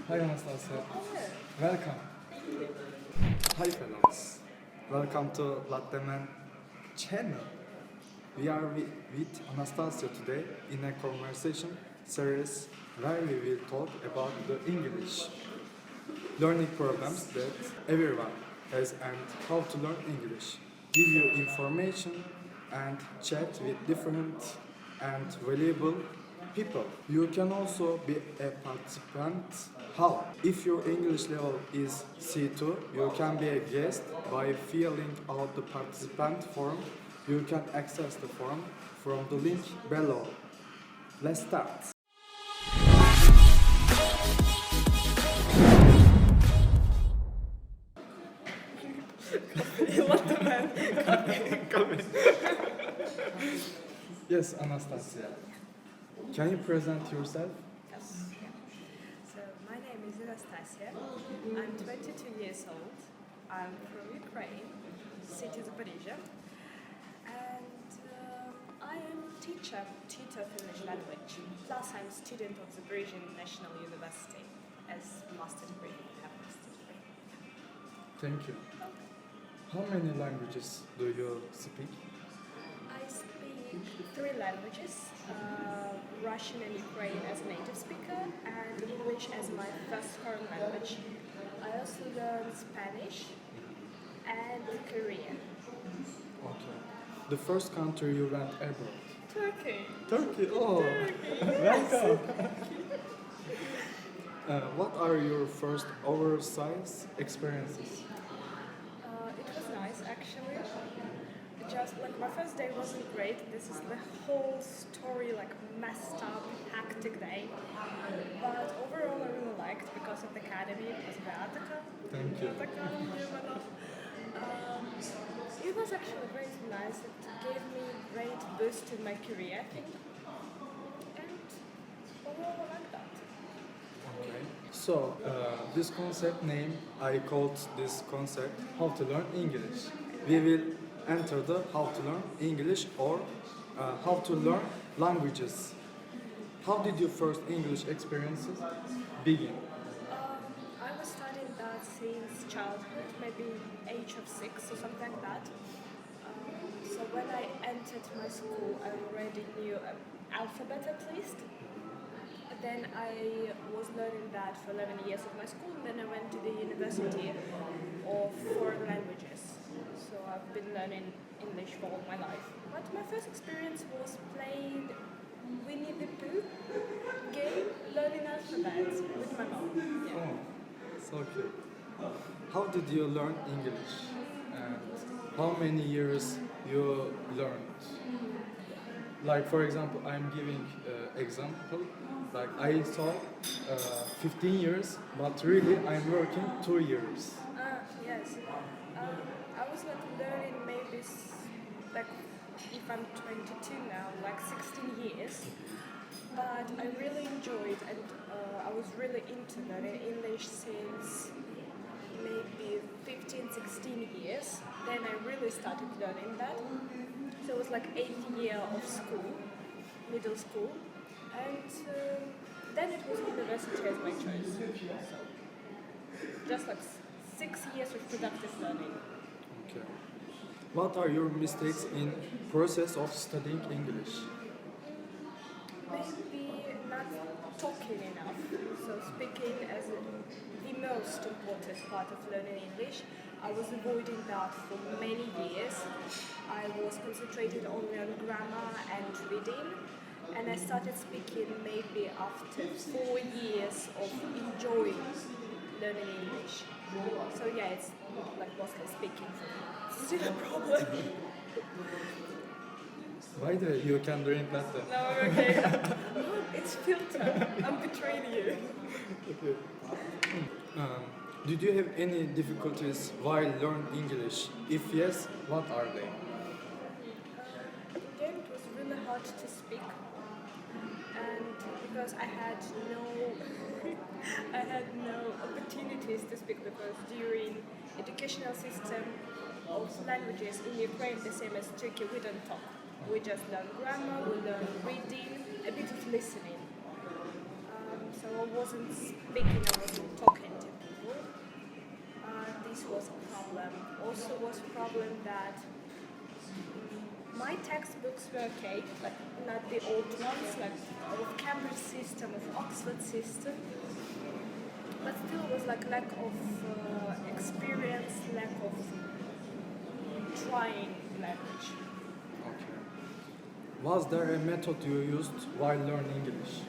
Hi Anastasia, Hello. welcome. Hi fellows, welcome to Latte'Man channel. We are with Anastasia today in a conversation series where we will talk about the English learning programs that everyone has and how to learn English. Give you information and chat with different and valuable people. You can also be a participant. How? If your English level is C2, you can be a guest by filling out the participant form. You can access the form from the link below. Let's start. Latte'Man. Yes, Anastasia. Can you present yourself? Yes. So my name is Anastasia. I'm 22 years old. I'm from Ukraine, city Zaporizhia, and I am tutor of English language. Plus, I'm student of Zaporizhian National University as master degree. I have master degree. Thank you. How many languages do you speak? I speak 3 languages, Russian and Ukrainian as a native speaker, and English as my first foreign language. I also learn Spanish and Korean. Okay. The first country you went abroad? Turkey. Turkey. Oh, welcome. What are your first overseas experiences? It was nice actually. Just like my first day wasn't great. This is the whole story, like messed up, hectic day. But overall, I really liked because of the academy. It was the Atakan. Thank you. Atakan, it was actually very nice. It gave me great boost in my career, I think. And overall, I like that. Okay. So, this concept name, I called this concept How to Learn English. We will enter the How to Learn English or How to Learn Languages. How did your first English experiences begin? I was studying that since childhood, maybe age of 6 or something like that. So when I entered my school, I already knew alphabet at least. Then I was learning that for 11 years of my school, and then I went to the University of Foreign Languages. So I've been learning English for all my life. But my first experience was playing Winnie the Pooh game, learning alphabets with my mom. Yeah. Oh, so cute. How did you learn English? And how many years you learned? Like for example, I'm giving example. Like I saw 15 years, but really I'm working 2 years. Yes. I was like learning maybe like if I'm 22 now, like 16 years. But I really enjoyed and I was really into learning English since maybe 15, 16 years. Then I really started learning that. So it was like 8th year of school, middle school. And then it was university as my choice. So just like 6 years of productive learning. Okay. What are your mistakes in process of studying English? Maybe not talking enough. So speaking as the most important part of learning English. I was avoiding that for many years. I was concentrated only on grammar and reading. And I started speaking maybe after 4 years of enjoying learning English. So yeah, it's like mostly speaking for me. It's still a problem. By the way, you can drink latte. No, okay. It's filter. I'm betraying you. Okay. Did you have any difficulties while learning English? If yes, what are they? Again, it was really hard to speak. And because I had no opportunities to speak because during educational system of languages in Ukraine, the same as Turkey, we don't talk. We just learn grammar, we learn reading a bit of listening. So I wasn't speaking, I wasn't talking to people. This was a problem. Also was a problem that my textbooks were okay, like not the old ones, like of Cambridge system, of Oxford system, but still was like lack of experience, lack of trying language. Okay. Was there a method you used while learning English?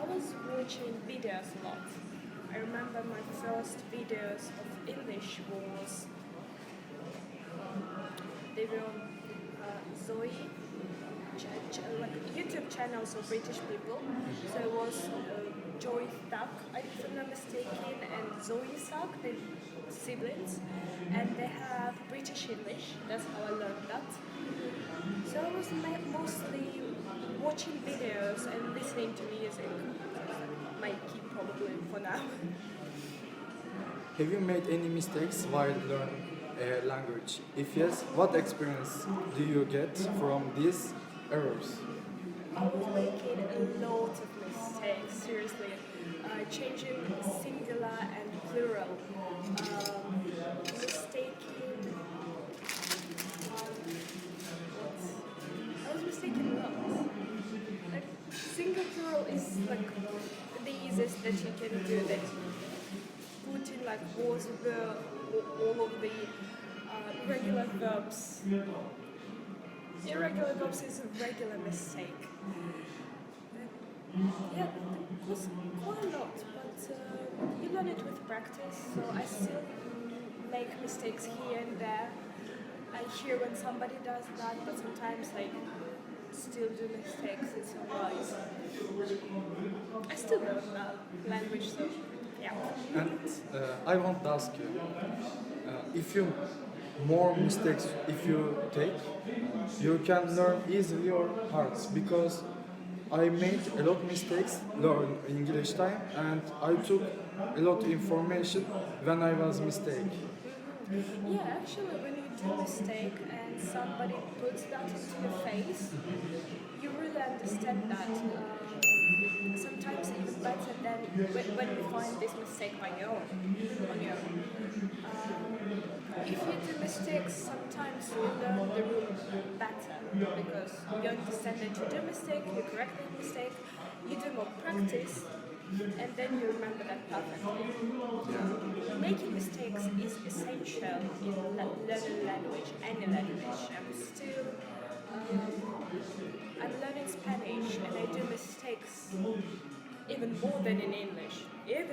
I was watching videos a lot. I remember my first videos of English was they were on Zoe, like YouTube channels of British people. So it was Joy Tuck, if I'm not mistaken, and Zoe Tuck, the siblings, and they have British English. That's how I learned that. So I was mostly watching videos and listening to music. My key probably for now. Have you made any mistakes while learning a language? If yes, what experience do you get from these errors? I was making a lot of mistakes, seriously. Changing singular and plural. Mistaking. I was mistaking a lot. Like, single plural is like the easiest that you can do. That put in like was, were, all of the regular verbs. Irregular verbs is a regular mistake. Yeah, it was quite a lot, but you learn it with practice. So I still make mistakes here and there. I hear when somebody does that, but sometimes I still do mistakes. It's alright. I still learn language, so yeah. And I want to ask you, if you more mistakes if you take, you can learn easily or hard, because I made a lot of mistakes learn English time, and I took a lot of information when I was mistake. Yeah, actually, when you do a mistake and somebody puts that into your face, you really understand that. Sometimes even better than when you find this mistake on your own. If you do mistakes, sometimes you learn the rule better because you understand that you do a mistake, you correct the mistake, you do more practice, and then you remember that perfectly. Making mistakes is essential in learning language, any language. I'm learning Spanish and I do mistakes even more than in English. And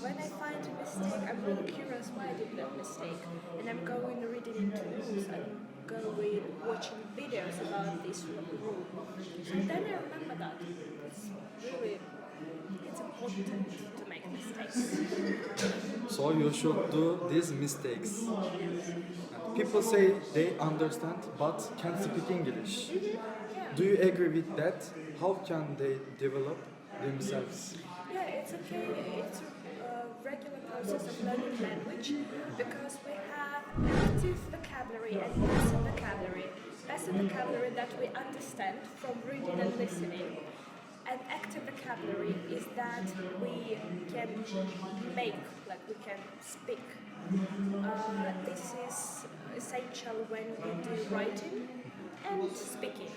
when I find a mistake, I'm really curious why I did that mistake. And I'm going reading into rules, I'm going watching videos about this rule. So then I remember that. It's important to make mistakes. So you should do these mistakes. People say they understand but can't speak English. Do you agree with that? How can they develop themselves? Yeah, it's okay. It's a regular process of learning language because we have active vocabulary and passive vocabulary. Passive vocabulary that we understand from reading and listening. And active vocabulary is that we can make, like we can speak. This is essential when we do writing and speaking.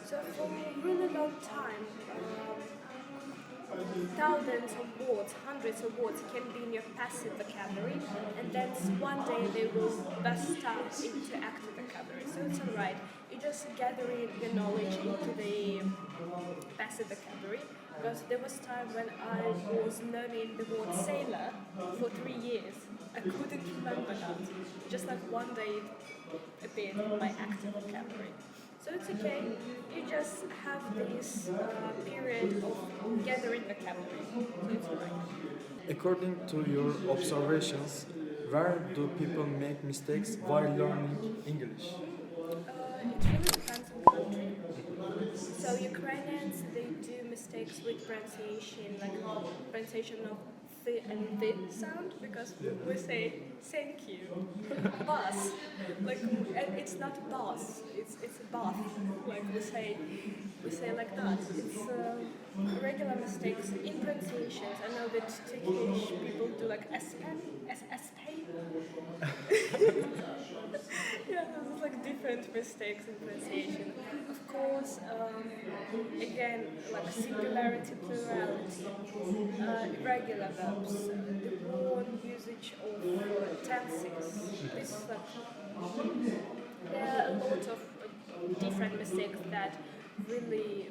So for a really long time, thousands of words, hundreds of words can be in your passive vocabulary, and then one day they will burst out into active vocabulary. So it's alright. You're just gathering your knowledge into the passive vocabulary. Because there was time when I was learning the word sailor for 3 years. I couldn't remember that. Just like one day it appeared in my active vocabulary. So it's okay. You just have this period of gathering vocabulary. So it's alright. According to your observations, where do people make mistakes while learning English? It really depends on the country. So Ukrainians, they do mistakes with pronunciation, like pronunciation of th and thin sound because we say thank you. Bus, like and it's not bus, it's a bath. Like we say like that. It's regular mistakes in pronunciations. I know that Turkish people do like espen, espen. Yeah, there's like different mistakes in pronunciation. Of course, again, like singularity, plurality, irregular verbs, the worn usage of tenses. This is like there are a lot of different mistakes that really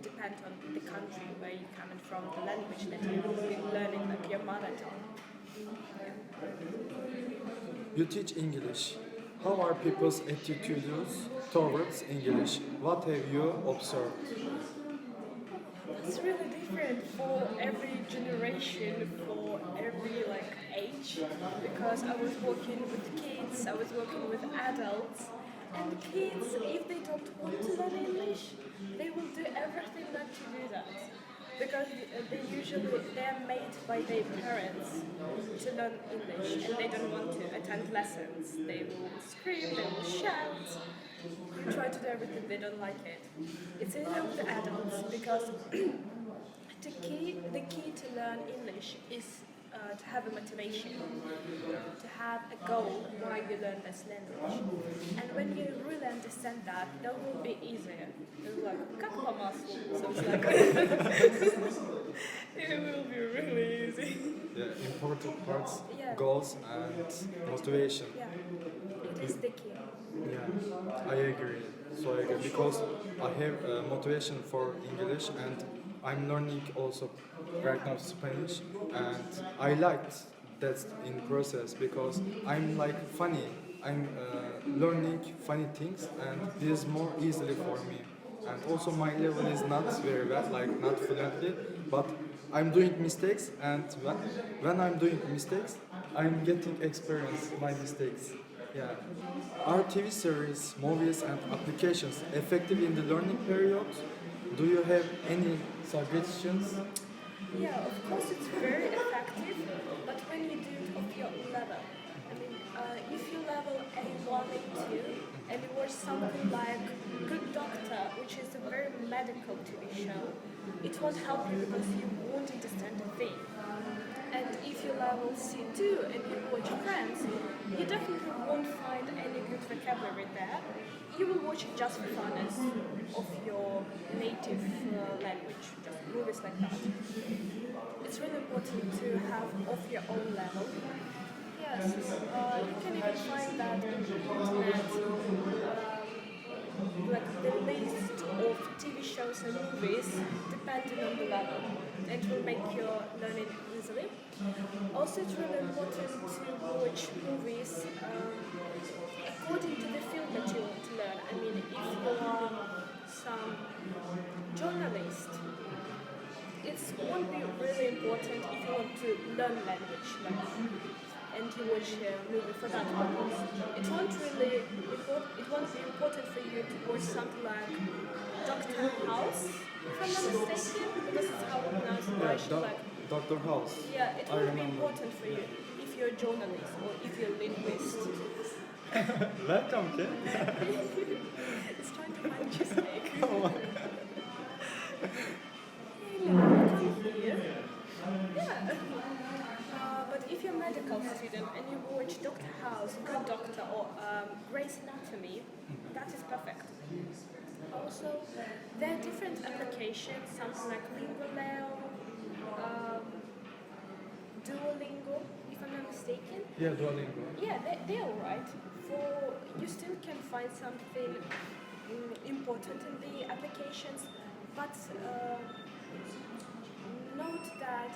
depend on the country where you're coming from, the language that you've been learning, like your mother tongue. You teach English. How are people's attitudes towards English? What have you observed? It's really different for every generation, for every like age, because I was working with kids, I was working with adults, and kids, if they don't want to learn English, they will do everything not to do that, because they're made by their parents to learn English, and they don't want to attend lessons. They will scream, they will shout. You try to do everything, they don't like it. It's easier with the adults because the key to learn English is to have a motivation, to have a goal why you learn this language. And when you really understand that, that will be easier. It's like, как по маслу, so it's like, it will be really easy. Yeah, important parts, Yeah. goals and motivation. Yeah, it is the key. Yeah, I agree. So I agree because I have motivation for English and I'm learning also right now Spanish and I liked that in process because I'm like funny. I'm learning funny things and this is more easily for me. And also my level is not very well, like not fluently, but I'm doing mistakes and when I'm doing mistakes, I'm getting experience my mistakes. Yeah. Are TV series, movies and applications effective in the learning period? Do you have any suggestions? Yeah, of course it's very effective, but when you do it of your level. I mean, if you level A1, A2, and you watch something like Good Doctor, which is a very medical TV show, it won't help you because you won't understand a thing. And if you level C2 and you watch Friends, you definitely won't find any good vocabulary there. You will watch it just for funness of your native language, just movies like that. It's really important to have of your own level. Yes, you can even find that on the internet, like the list of TV shows and movies depending on the level. It will make your learning easily. Also, it's really important to watch movies according to the field that you want to learn. I mean, if you are some journalist, it won't be really important if you want to learn language, like, and you watch a movie for that purpose. It won't be important for you to watch something like Dr. House, if I'm not mistaken, because it's how we pronounce it. Like, Dr. House. yeah, it will be important for you if you're a journalist or if you're a linguist. Welcome, kid. It's trying to find cheesecake. Come on. Come here. Yeah. But if you're a medical student and you watch Dr. House, Good Doctor, or Grey's Anatomy, that is perfect. Also, there are different applications, something like Lingualeo, Duolingo, if I'm not mistaken. Yeah, Duolingo. Yeah, they're alright. For you still can find something important in the applications, but note that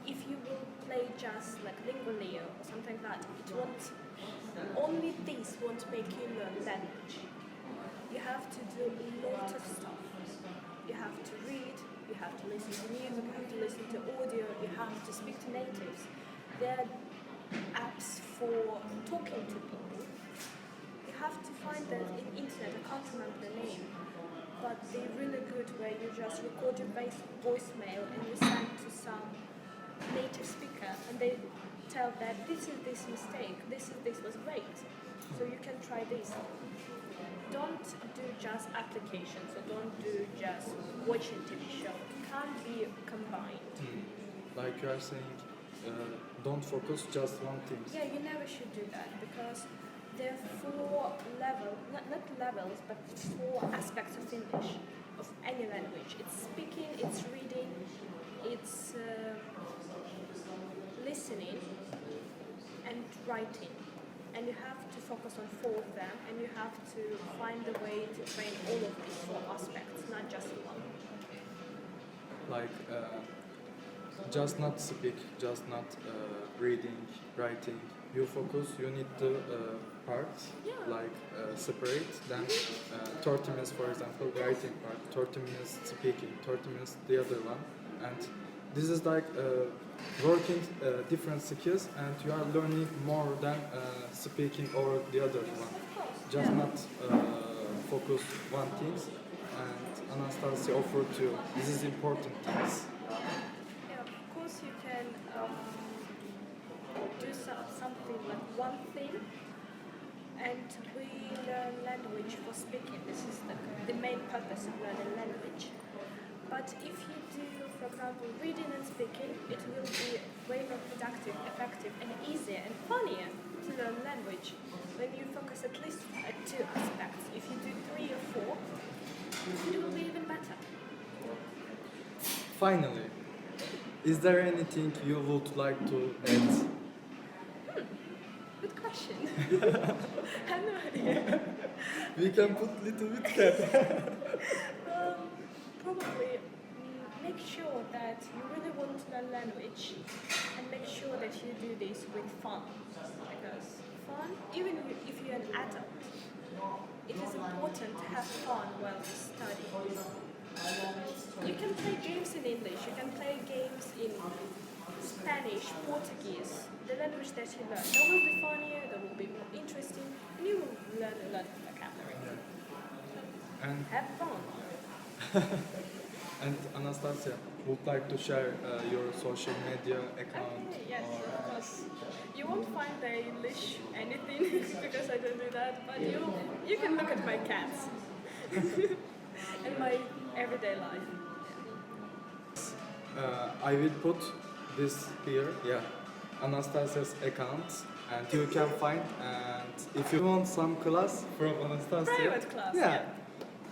if you will play just like Lingualeo or something like that, it won't. Only this won't make you learn language. You have to do a lot of stuff. You have to read, you have to listen to music, you have to listen to audio, you have to speak to natives. There are apps for talking to people. You have to find them in internet, I can't remember the name, but they're really good where you just record your voicemail and you send to some native speaker and they tell that this is this mistake, this was great, so you can try this. Don't do just applications, or don't do just watching TV show. It can't be combined. Like you are saying, don't focus just one thing. Yeah, you never should do that because there are four levels, not levels, but four aspects of English, of any language. It's speaking, it's reading, it's listening, and writing. And you have to focus on four of them, and you have to find a way to train all of these four aspects, not just one. Like just not speak, just not reading, writing. You focus, you need the parts, Yeah. like separate, then 30 minutes for example, writing part, 30 minutes speaking, 30 minutes the other one. And this is like working different skills, and you are learning more than speaking or the other one. Of course. Just Yeah. not focus one thing. And Anastasia offered you, this is important things. Yeah, of course you can do something like one thing, and we learn language for speaking. This is the main purpose of learning language. But if you do, for example, reading and speaking, it will be way more productive, effective, and easier and funnier to learn language when you focus at least at two aspects. If you do three or four, it will be even better. Finally, is there anything you would like to add? Good question. I have no idea. We can put little bit cat. Probably make sure that you really want to learn language, and make sure that you do this with fun. Because fun, even if you're an adult, it is important to have fun while you study. You can play games in English, you can play games in Spanish, Portuguese, the language that you learn. That will be funnier, that will be more interesting, and you will learn a lot of vocabulary. And Have fun. and Anastasia would like to share your social media account. Okay, yes, or- of course. You won't find the English anything because I don't do that, but you can look at my cats and my everyday life. I will put this here, yeah, Anastasia's account, and you can find. And if you want some class from Anastasia, Private class, yeah.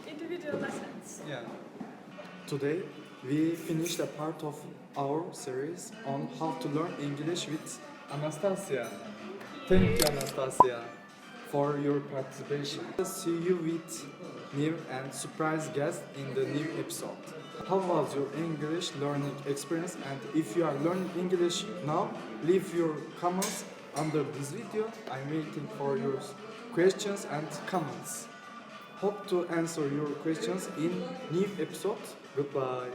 Individual lessons. Yeah. Today we finished a part of our series on how to learn English with Anastasia. Thank you, Anastasia, for your participation. See you with new and surprise guest in the new episode. How was your English learning experience? And if you are learning English now, leave your comments under this video. I'm waiting for your questions and comments. Hope to answer your questions in new episode. Goodbye.